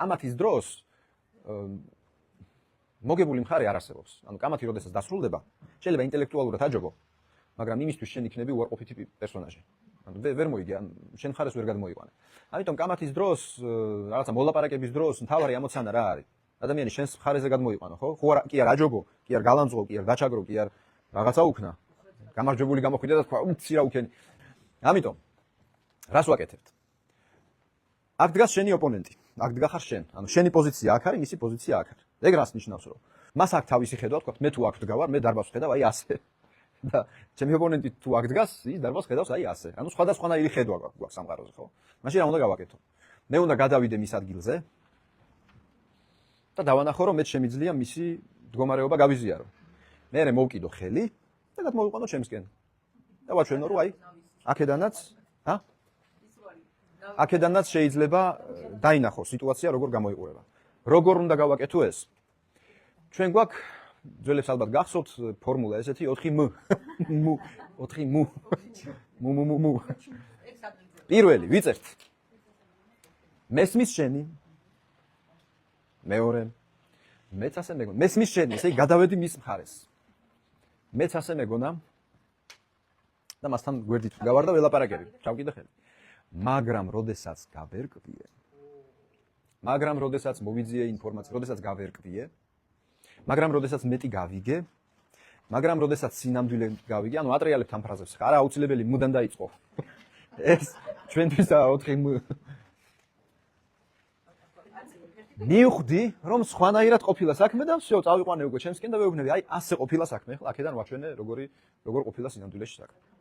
კამათის დროს მოგებული მხარე არ არსებობს. ანუ კამათი როდესაც დასრულდება, შეიძლება ინტელექტუალურად აჯობო, მაგრამ იმისთვის შენ იქნები უარყოფითი პერსონაჟი. ანუ ვერ მოიგე, შენ მხარეს ვერ გადმოიყვანე. ამიტომ კამათის დროს, რაღაცა მოლაპარაკების დროს მთავარი ამოცანა რა არის? ადამიანი შენს მხარეზე გადმოიყვანო, ხო? ხო არა, კი არ აჯობო, კი არ გალანძღო, კი არ დაჩაგრო, კი არ რაღაცა უქნა. გამარჯვებული გამოხვიდა და თქვა, უცი რა უქენი. ამიტომ რას ვაკეთებთ? აქ დგას შენი ოპონენტი, აქ დგახარ შენ. ანუ შენი პოზიცია აქ არის, მისი პოზიცია აქ არის. ეგ რას ნიშნავს, რომ მას აქ თავისი ხედვა თქვა, მე თუ აქ ვდგავარ, მე დარბაზს ხედავ აი ასე. და ჩემი ოპონენტი თუ აქ დგას, ის დარბაზს ხედავს აი ასე. ანუ სხვადასხვანაირი ხედვა გვაქვს სამყაროზე, ხო? მაშინ რა უნდა გავაკეთო? მე უნდა გადავიდე მის ადგილზე და დავანახო, რომ მე შემიძლია მისი მდგომარეობა გავიზიარო. მე მოვკიდო ხელი და გადმოვიყვანო ჩემსკენ. და ვაჩვენო, რომ აი აქედანაც, აქედანაც შეიძლება დაინახო სიტუაცია როგორ გამოიყურება. როგორ უნდა გავაკეთო ეს? ჩვენ გვაქვს ძველებს ალბათ გახსოვთ ფორმულა ესეთი 4 მ. 4 მ. პირველი ვიწერთ. მესმის შენი. მეორე. მეც ასე მეგონა. მესმის შენი, ესე იგი გადავედი მის მხარეს. მეც ასე მეგონა. და მასთან გვერდით გავარ და ველაპარაკები. ჩავკიდე ხელი. მაგრამ როდესაც გავერკვიე. მაგრამ როდესაც მოვიძიე ინფორმაცია, როდესაც გავერკვიე. მაგრამ როდესაც მეტი გავიგე. მაგრამ როდესაც სინამდვილე გავიგე, ანუ ატრიალებთ ამ ფრაზებს. არა აუცილებელი მუდან დაიწყო. ეს ჩვენთვისაა 4 მ. მივხვდი, რომ სხვანაირად ყოფილა საქმე და всё, წავიყვანე უკვე ჩემსკენ და ვეუბნები, აი ასე ყოფილა საქმე. ახლა აქედან ვაჩვენე როგორ ყოფილა სინამდვილეში საქმე.